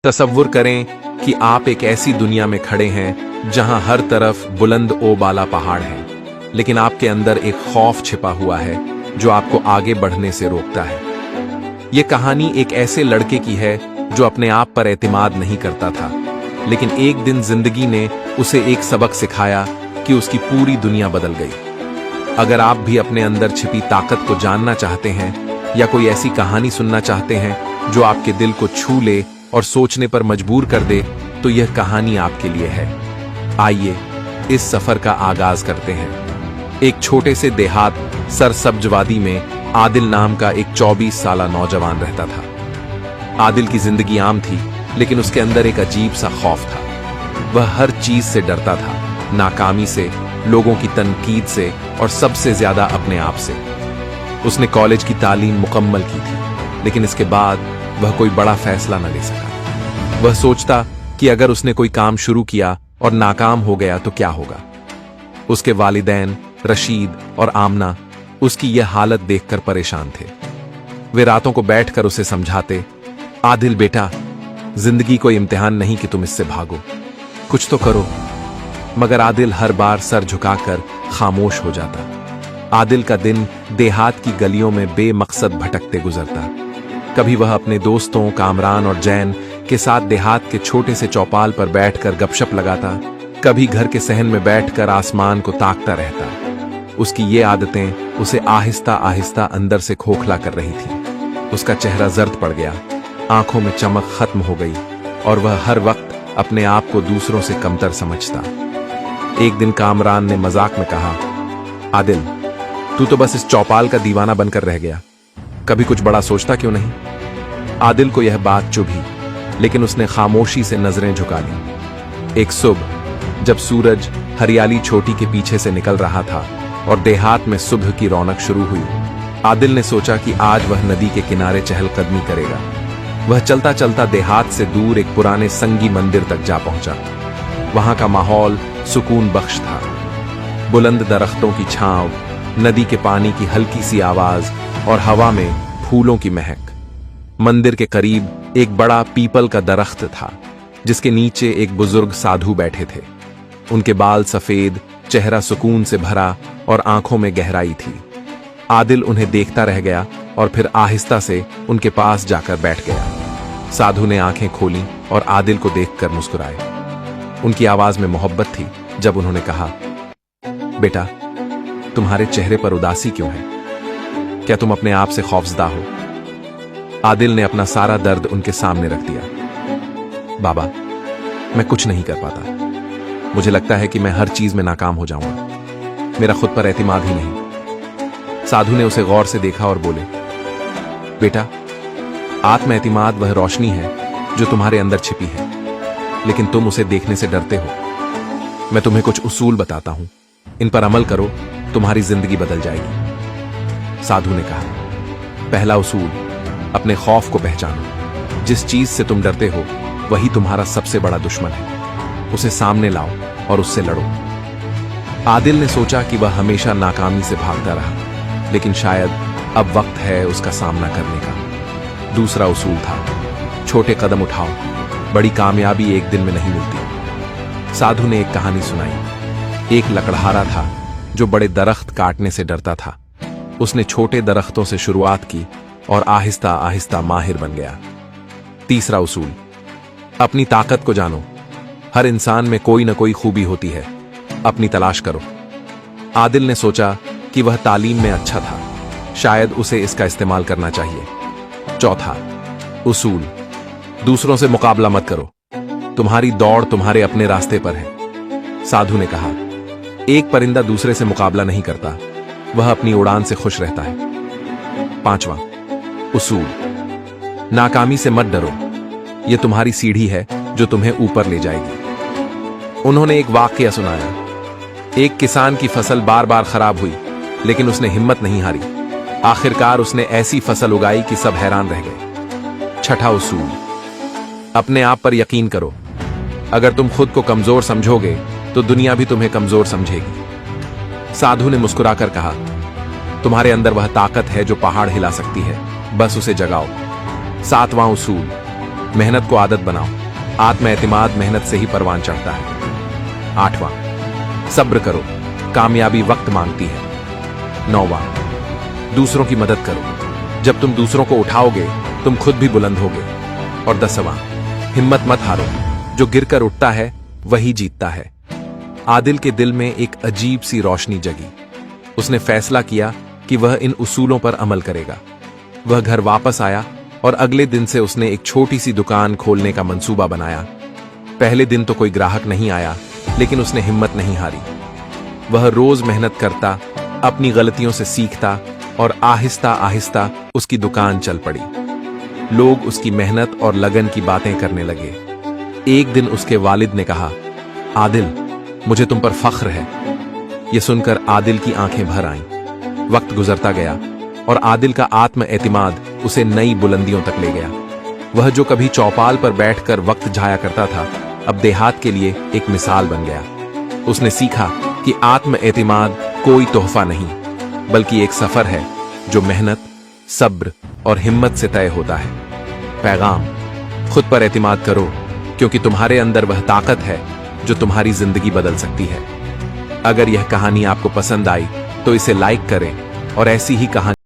तसव्वुर करें कि आप एक ऐसी दुनिया में खड़े हैं जहां हर तरफ बुलंद ओबाला पहाड़ है, लेकिन आपके अंदर एक खौफ छिपा हुआ है जो आपको आगे बढ़ने से रोकता है। यह कहानी एक ऐसे लड़के की है जो अपने आप पर एतमाद नहीं करता था, लेकिन एक दिन जिंदगी ने उसे एक सबक सिखाया कि उसकी पूरी दुनिया बदल गई। अगर आप भी अपने अंदर छिपी ताकत को जानना चाहते हैं या कोई ऐसी कहानी सुनना चाहते हैं जो आपके दिल को छू ले और सोचने पर मजबूर कर दे, तो यह कहानी आपके लिए है। आइए इस सफर का आगाज करते हैं। एक छोटे से देहात सरसब्ज वादी में आदिल नाम का एक 24 साला नौजवान रहता था। आदिल की जिंदगी आम थी, लेकिन उसके अंदर एक अजीब सा खौफ था। वह हर चीज से डरता था, नाकामी से, लोगों की तनकीद से और सबसे ज्यादा अपने आप से। उसने कॉलेज की तालीम मुकम्मल की थी, लेकिन इसके बाद वह कोई बड़ा फैसला न ले सका। वह सोचता कि अगर उसने कोई काम शुरू किया और नाकाम हो गया तो क्या होगा। उसके वालिदैन रशीद और आमना उसकी यह हालत देखकर परेशान थे। वे रातों को बैठकर उसे समझाते, आदिल बेटा, जिंदगी कोई इम्तिहान नहीं कि तुम इससे भागो, कुछ तो करो। मगर आदिल हर बार सर झुकाकर खामोश हो जाता। आदिल का दिन देहात की गलियों में बेमकसद भटकते गुजरता। कभी वह अपने दोस्तों कामरान और जैन के साथ देहात के छोटे से चौपाल पर बैठकर गपशप लगाता, कभी घर के सहन में बैठकर आसमान को ताकता रहता। उसकी ये आदतें उसे आहिस्ता आहिस्ता अंदर से खोखला कर रही थीं। उसका चेहरा जर्द पड़ गया, आंखों में चमक खत्म हो गई और वह हर वक्त अपने आप को दूसरों से कमतर समझता। एक दिन कामरान ने मजाक में कहा, आदिल, तू तो बस इस चौपाल का दीवाना बनकर रह गया, कभी कुछ बड़ा सोचता क्यों नहीं? आदिल को यह बात चुभी, लेकिन उसने खामोशी से नजरें झुका ली। एक सुबह जब सूरज हरियाली छोटी के पीछे से निकल रहा था और देहात में सुबह की रौनक शुरू हुई, आदिल ने सोचा कि आज वह नदी के किनारे चहलकदमी करेगा। वह चलता चलता देहात से दूर एक पुराने संगी मंदिर तक जा पहुंचा। वहां का माहौल सुकून बख्श था। बुलंद दरख्तों की छांव, नदी के पानी की हल्की सी आवाज और हवा में फूलों की महक। मंदिर के करीब एक बड़ा पीपल का दरख्त था, जिसके नीचे एक बुजुर्ग साधु बैठे थे। उनके बाल सफेद, चेहरा सुकून से भरा और आंखों में गहराई थी। आदिल उन्हें देखता रह गया और फिर आहिस्ता से उनके पास जाकर बैठ गया। साधु ने आंखें खोली और आदिल को देखकर मुस्कुराए। उनकी आवाज में मोहब्बत थी जब उन्होंने कहा, बेटा, तुम्हारे चेहरे पर उदासी क्यों है? क्या तुम अपने आप से खौफजदा हो? आदिल ने अपना सारा दर्द उनके सामने रख दिया। बाबा, मैं कुछ नहीं कर पाता। मुझे लगता है कि मैं हर चीज में नाकाम हो जाऊंगा। मेरा खुद पर एतमाद ही नहीं। साधु ने उसे गौर से देखा और बोले, बेटा, आत्म एतमाद वह रोशनी है जो तुम्हारे अंदर छिपी है, लेकिन तुम उसे देखने से डरते हो। मैं तुम्हें कुछ उसूल बताता हूं, इन पर अमल करो, तुम्हारी जिंदगी बदल जाएगी। साधु ने कहा, पहला उसूल, अपने खौफ को पहचानो। जिस चीज से तुम डरते हो वही तुम्हारा सबसे बड़ा दुश्मन है। उसे सामने लाओ और उससे लड़ो। आदिल ने सोचा कि वह हमेशा नाकामी से भागता रहा, लेकिन शायद अब वक्त है उसका सामना करने का। दूसरा उसूल था, छोटे कदम उठाओ, बड़ी कामयाबी एक दिन में नहीं मिलती। साधु ने एक कहानी सुनाई। एक लकड़हारा था जो बड़े दरख्त काटने से डरता था। उसने छोटे दरख्तों से शुरुआत की और आहिस्ता आहिस्ता माहिर बन गया। तीसरा उसूल, अपनी ताकत को जानो। हर इंसान में कोई ना कोई खूबी होती है, अपनी तलाश करो। आदिल ने सोचा कि वह तालीम में अच्छा था, शायद उसे इसका इस्तेमाल करना चाहिए। चौथा उसूल, दूसरों से मुकाबला मत करो। तुम्हारी दौड़ तुम्हारे अपने रास्ते पर है। साधु ने कहा, एक परिंदा दूसरे से मुकाबला नहीं करता, वह अपनी उड़ान से खुश रहता है। पांचवा उसूल, नाकामी से मत डरो। यह तुम्हारी सीढ़ी है जो तुम्हें ऊपर ले जाएगी। उन्होंने एक वाकया सुनाया। एक किसान की फसल बार बार खराब हुई, लेकिन उसने हिम्मत नहीं हारी। आखिरकार उसने ऐसी फसल उगाई कि सब हैरान रह गए। छठा उसूल, अपने आप पर यकीन करो। अगर तुम खुद को कमजोर समझोगे तो दुनिया भी तुम्हें कमजोर समझेगी। साधु ने मुस्कुराकर कहा, तुम्हारे अंदर वह ताकत है जो पहाड़ हिला सकती है, बस उसे जगाओ। सातवां उसूल, मेहनत को आदत बनाओ। आत्म-एतिमाद मेहनत से ही परवान चढ़ता है। 8वां, सब्र करो, कामयाबी वक्त मांगती है। 9वां, दूसरों की मदद करो, जब तुम दूसरों को उठाओगे तुम खुद भी बुलंद होगे। और 10वां, हिम्मत मत हारो, जो गिरकर उठता है वही जीतता है। आदिल के दिल में एक अजीब सी रोशनी जगी। उसने फैसला किया कि वह इन उसूलों पर अमल करेगा। वह घर वापस आया और अगले दिन से उसने एक छोटी सी दुकान खोलने का मंसूबा बनाया। पहले दिन तो कोई ग्राहक नहीं आया, लेकिन उसने हिम्मत नहीं हारी। वह रोज मेहनत करता, अपनी गलतियों से सीखता और आहिस्ता आहिस्ता उसकी दुकान चल पड़ी। लोग उसकी मेहनत और लगन की बातें करने लगे। एक दिन उसके वालिद ने कहा, आदिल, मुझे तुम पर फख्र है। यह सुनकर आदिल की आंखें भर आईं। वक्त गुजरता गया और आदिल का आत्म-एतिमाद उसे नई बुलंदियों तक ले गया। वह जो कभी चौपाल पर बैठकर वक्त जाया करता था, अब देहात के लिए एक मिसाल बन गया। उसने सीखा कि आत्म-एतिमाद कोई तोहफा नहीं, बल्कि एक सफर है जो मेहनत, सब्र और हिम्मत से तय होता है। पैगाम: खुद पर एतिमाद करो, क्योंकि तुम्हारे अंदर वह ताकत है जो तुम्हारी जिंदगी बदल सकती है। अगर यह कहानी आपको पसंद आई तो इसे लाइक करें और ऐसी ही कहानी